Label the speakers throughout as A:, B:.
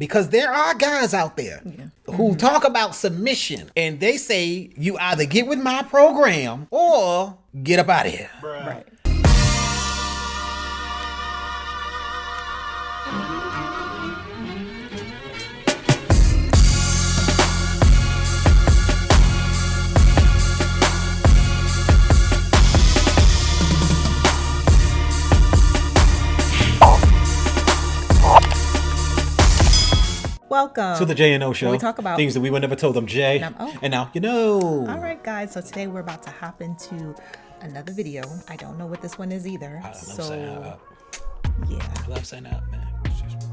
A: because there are guys out there who talk about submission and they say you either get with my program or get up out of here.
B: Right. Welcome
A: To the J&O Show.
B: Where we talk about
A: things that we would never told them, Jay. And now you know.
B: All right, guys. So today we're about to hop into another video. I don't know what this one is either.
A: I love
B: so
A: saying up.
B: yeah,
A: I love saying up, man. It's just,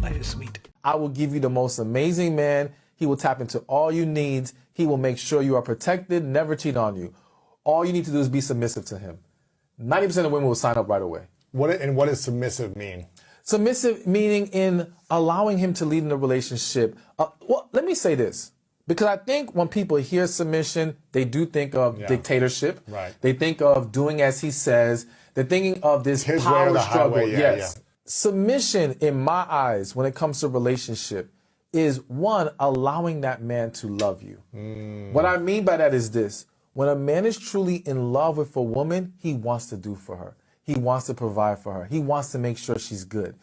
A: life is sweet.
C: I will give you the most amazing man. He will tap into all your needs. He will make sure you are protected, never cheat on you. All you need to do is be submissive to him. 90% of women will sign up right away.
D: What does submissive mean?
C: Submissive meaning in allowing him to lead in a relationship. Well, let me say this, because I think when people hear submission, they do think of dictatorship.
D: Right.
C: They think of doing as he says. They're thinking of this
D: His way or
C: power
D: the
C: struggle.
D: highway,
C: Yes. Submission, in my eyes, when it comes to relationship, is one, allowing that man to love you. What I mean by that is this. When a man is truly in love with a woman, he wants to do for her. He wants to provide for her. He wants to make sure she's good.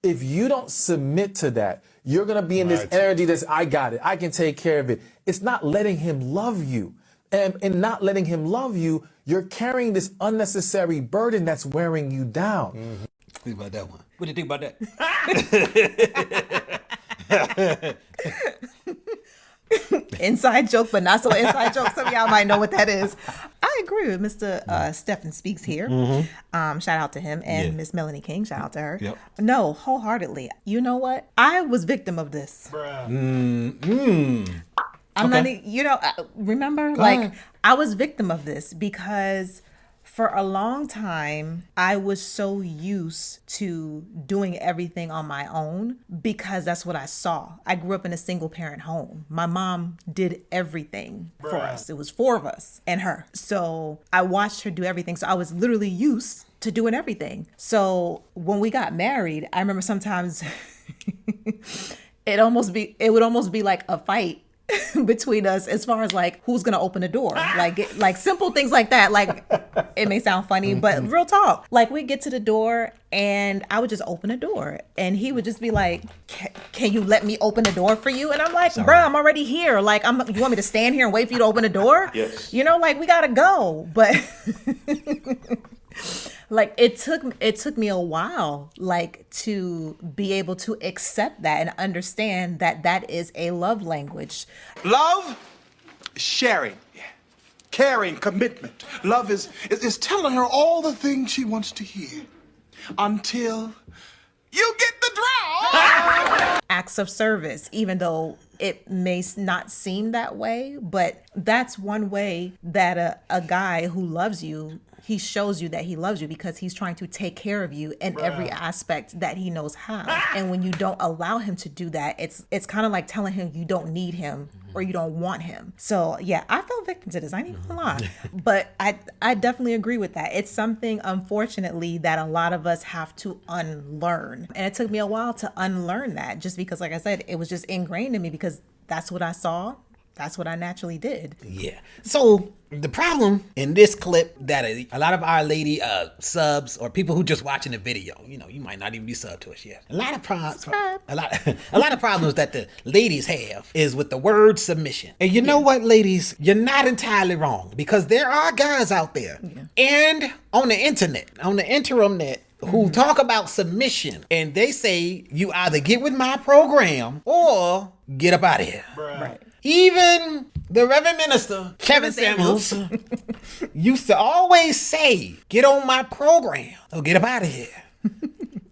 C: If you don't submit to that, you're going to be in this energy that's, I got it. I can take care of it. It's not letting him love you. And in not letting him love you, you're carrying this unnecessary burden that's wearing you down.
A: Mm-hmm. Think about that one. What do you think about that?
B: inside joke, but not so inside joke. Some of y'all might know what that is. I agree with Mr. Stephen Speaks here. Shout out to him, and Miss Melanie King. Shout out to her.
A: Yep.
B: No, wholeheartedly. You know what? I was victim of this. I'm not, remember, I was victim of this because for a long time, I was so used to doing everything on my own because that's what I saw. I grew up in a single parent home. My mom did everything for us. It was 4 of us and her. So I watched her do everything. So I was literally used to doing everything. So when we got married, I remember sometimes it would almost be like a fight between us as far as like who's gonna open the door, like simple things like that. Like it may sound funny, but real talk. Like we get to the door and I would just open the door and he would just be like, "Can you let me open the door for you?" And I'm like, "Bruh, I'm already here. Like you want me to stand here and wait for you to open the door?"
A: Yes.
B: Like we gotta go. But like it took me a while like to be able to accept that and understand that that is a love language.
E: Love, sharing, caring, commitment. Love is telling her all the things she wants to hear until you get the draw.
B: Acts of service, even though it may not seem that way, but that's one way that a guy who loves you, he shows you that he loves you because he's trying to take care of you in every aspect that he knows how. And when you don't allow him to do that, it's kind of like telling him you don't need him or you don't want him. So yeah, I fell victim to this. I ain't even gonna lie. But I definitely agree with that. It's something, unfortunately, that a lot of us have to unlearn. And it took me a while to unlearn that just because, like I said, it was just ingrained in me because that's what I saw. That's what I naturally did.
A: Yeah. So the problem in this clip that a lot of our lady subs or people who just watching the video, you might not even be subbed to us yet. A lot of problems that the ladies have is with the word submission. And you know what, ladies, you're not entirely wrong because there are guys out there and on the internet, who talk about submission and they say you either get with my program or get up out of here.
B: Right.
A: Even the Reverend Minister Kevin Samuels used to always say, "Get on my program or get up out of here."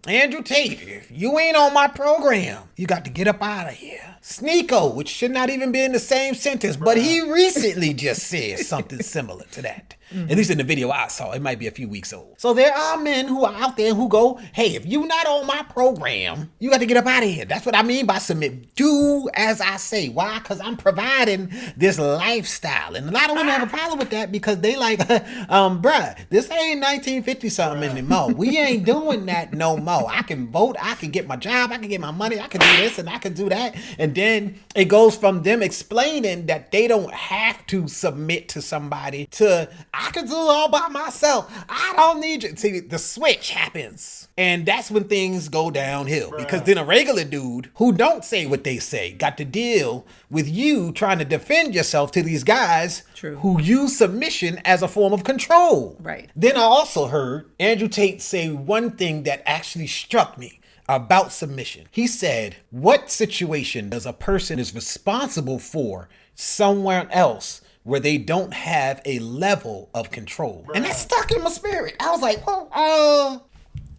A: Andrew Tate, if you ain't on my program, you got to get up out of here. Sneeko, which should not even be in the same sentence, but he recently just said something similar to that. At least in the video I saw, it might be a few weeks old. So there are men who are out there who go, hey, if you're not on my program, you got to get up out of here. That's what I mean by submit. Do as I say. Why? Because I'm providing this lifestyle. And a lot of women have a problem with that because they like, bruh, this ain't 1950 something anymore. We ain't doing that no more. I can vote. I can get my job. I can get my money. I can do this and I can do that. And then it goes from them explaining that they don't have to submit to somebody to, I can do it all by myself. I don't need you. See, the switch happens. And that's when things go downhill. Because then a regular dude who don't say what they say got to deal with you trying to defend yourself to these guys who use submission as a form of control.
B: Right.
A: Then I also heard Andrew Tate say one thing that actually struck me about submission. He said, what situation does a person is responsible for somewhere else where they don't have a level of control? And that stuck in my spirit. I was like, well,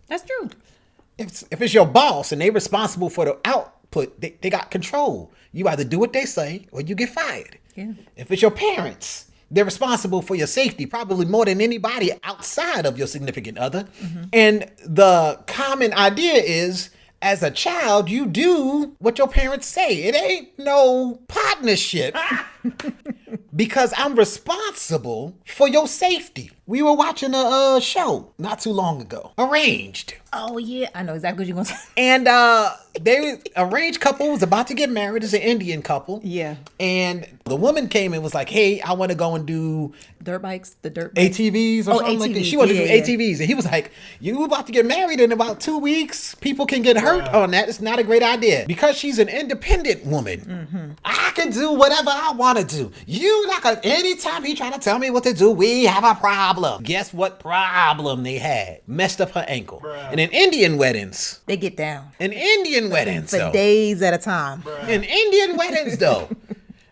B: that's true.
A: If it's your boss and they're responsible for the output, they got control. You either do what they say or you get fired.
B: Yeah.
A: If it's your parents, they're responsible for your safety, probably more than anybody outside of your significant other. And the common idea is, as a child, you do what your parents say. It ain't no partnership because I'm responsible for your safety. We were watching a show not too long ago, Arranged.
B: Oh, yeah. I know exactly what you're going to say.
A: And they arranged couple was about to get married. It's an Indian couple.
B: Yeah.
A: And the woman came and was like, hey, I want to go and do
B: dirt bikes.
A: ATVs or something like that. She wanted to do ATVs. And he was like, you about to get married in about 2 weeks. People can get hurt on that. It's not a great idea. Because she's an independent woman. I can do whatever I want to do. You not gonna, anytime he try to tell me what to do, we have a problem. Guess what problem they had? Messed up her ankle. And in Indian weddings.
B: They get down.
A: In Indian weddings,
B: For days at a time.
A: In Indian weddings, though,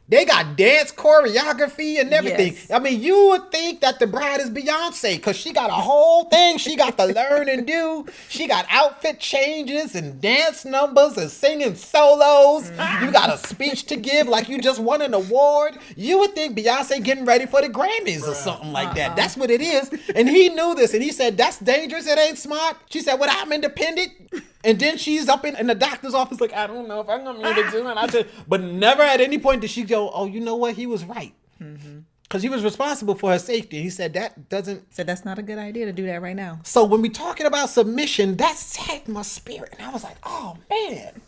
A: they got dance choreography and everything.
B: Yes.
A: I mean, you would think that the bride is Beyonce because she got a whole thing she got to learn and do. She got outfit changes and dance numbers and singing solos. You got a speech to give like you just won an award. You would think Beyonce getting ready for the Grammys or something like that. That's what it is. And he knew this and he said, that's dangerous. It ain't smart. She said, well, I'm independent. And then she's up in the doctor's office like, I don't know if I'm going to do it. But never at any point did she go, oh, you know what? He was right. Because he was responsible for her safety. He said
B: that's not a good idea to do that right now.
A: So when we talking about submission, that set my spirit. And I was like, oh, man.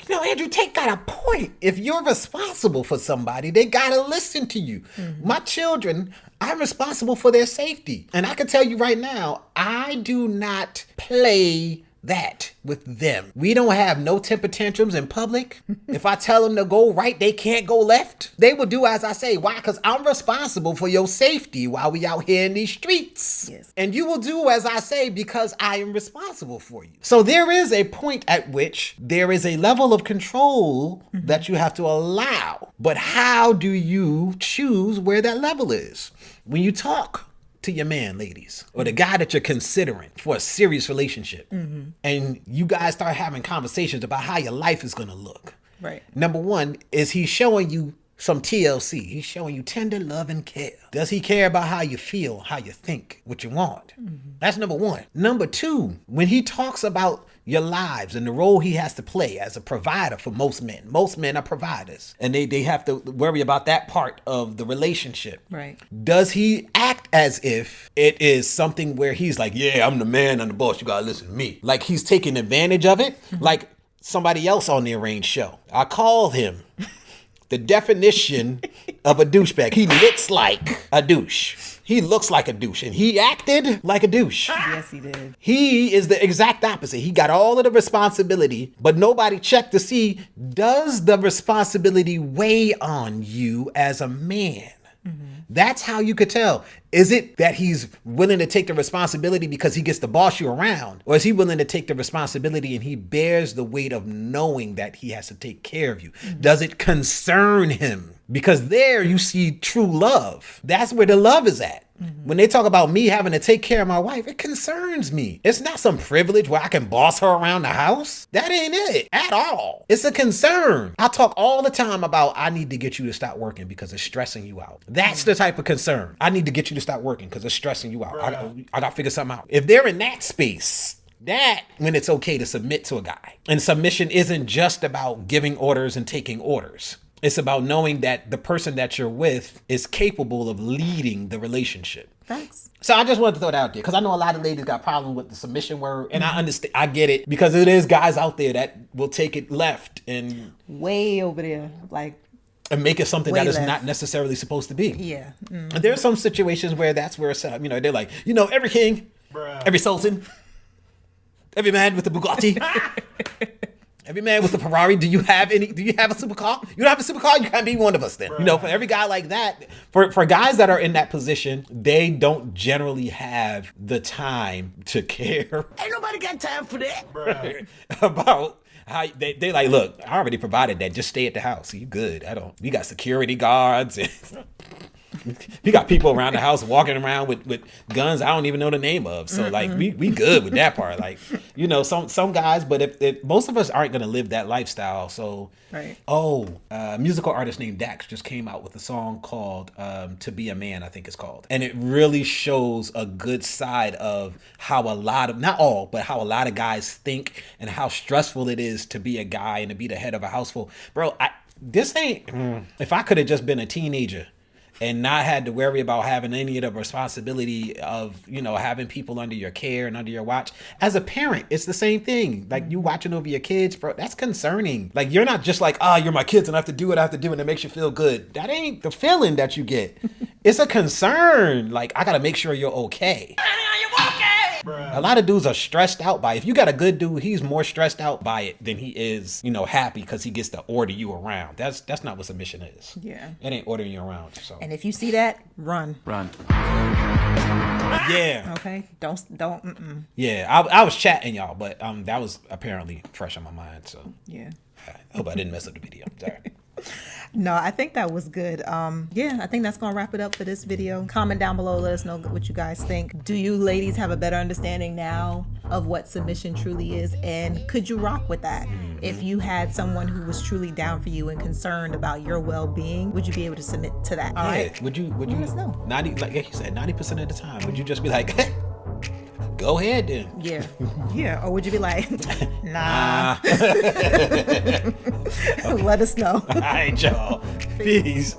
A: You know, Andrew Tate got a point. If you're responsible for somebody, they got to listen to you. My children, I'm responsible for their safety. And I can tell you right now, I do not play that with them. We don't have no temper tantrums in public. If I tell them to go right, they can't go left. They will do as I say. Why? Because I'm responsible for your safety while we out here in these streets.
B: Yes.
A: And you will do as I say because I am responsible for you. So there is a point at which there is a level of control that you have to allow. But how do you choose where that level is? When you talk to your man, ladies, or the guy that you're considering for a serious relationship, and you guys start having conversations about how your life is going to look.
B: Right.
A: Number one, is he showing you some TLC? He's showing you tender love and care. Does he care about how you feel, how you think, what you want? That's number one. Number two, when he talks about your lives and the role he has to play as a provider for most men are providers, and they have to worry about that part of the relationship.
B: Right.
A: Does he act as if it is something where he's like, yeah, I'm the man, I'm the boss, you gotta listen to me? Like he's taking advantage of it? Like somebody else on the Arranged show. I called him the definition of a douchebag. He looks like a douche. He looks like a douche, and he acted like a douche.
B: Yes, he did.
A: He is the exact opposite. He got all of the responsibility, but nobody checked to see, does the responsibility weigh on you as a man? That's how you could tell. Is it that he's willing to take the responsibility because he gets to boss you around? Or is he willing to take the responsibility and he bears the weight of knowing that he has to take care of you? Does it concern him? Because there you see true love. That's where the love is at. When they talk about me having to take care of my wife, it concerns me. It's not some privilege where I can boss her around the house. That ain't it at all. It's a concern. I talk all the time about I need to get you to stop working because it's stressing you out. That's the type of concern. I need to get you to stop working because it's stressing you out. I got to figure something out. If they're in that space, that when it's okay to submit to a guy. And submission isn't just about giving orders and taking orders. It's about knowing that the person that you're with is capable of leading the relationship.
B: Thanks.
A: So I just wanted to throw that out there because I know a lot of ladies got problems with the submission word, and I understand. I get it because it is guys out there that will take it left and
B: way over there, like,
A: and make it something
B: way
A: that is
B: left.
A: not necessarily supposed to be.
B: Yeah.
A: And there are some situations where that's where it's set up. They're like, every king, every sultan, every man with the Bugatti. Every man with a Ferrari, do you have a supercar? You don't have a supercar? You can't be one of us then. For every guy like that, for guys that are in that position, they don't generally have the time to care. Ain't nobody got time for that. About how they like, look, I already provided that. Just stay at the house. You good. We got security guards and we got people around the house walking around with guns I don't even know the name of. So like we good with that part. Like, some guys, but if most of us aren't gonna live that lifestyle. So
B: right.
A: A musical artist named Dax just came out with a song called To Be a Man, I think it's called. And it really shows a good side of how a lot of, not all, but how a lot of guys think and how stressful it is to be a guy and to be the head of a household. Bro, if I could have just been a teenager and not had to worry about having any of the responsibility of, having people under your care and under your watch. As a parent, it's the same thing. Like, you watching over your kids, bro, that's concerning. Like, you're not just like, you're my kids and I have to do what I have to do and it makes you feel good. That ain't the feeling that you get. It's a concern. Like, I got to make sure you're okay. A lot of dudes are stressed out by it. If you got a good dude, he's more stressed out by it than he is, happy because he gets to order you around. That's not what submission is.
B: Yeah.
A: It ain't ordering you around. So.
B: And if you see that, run.
A: Yeah.
B: Okay. Don't.
A: Yeah. I was chatting y'all, but that was apparently fresh on my mind. So
B: Yeah.
A: I hope I didn't mess up the video. Sorry.
B: No, I think that was good. I think that's gonna wrap it up for this video. Comment down below, let us know what you guys think. Do you ladies have a better understanding now of what submission truly is, and could you rock with that? If you had someone who was truly down for you and concerned about your well-being, would you be able to submit to that? All right.
A: Would you
B: Let us know.
A: 90, like you said, 90% of the time, would you just be like, hey, go ahead then?
B: Yeah. Or would you be like, nah? Let us know.
A: All right, y'all. Peace.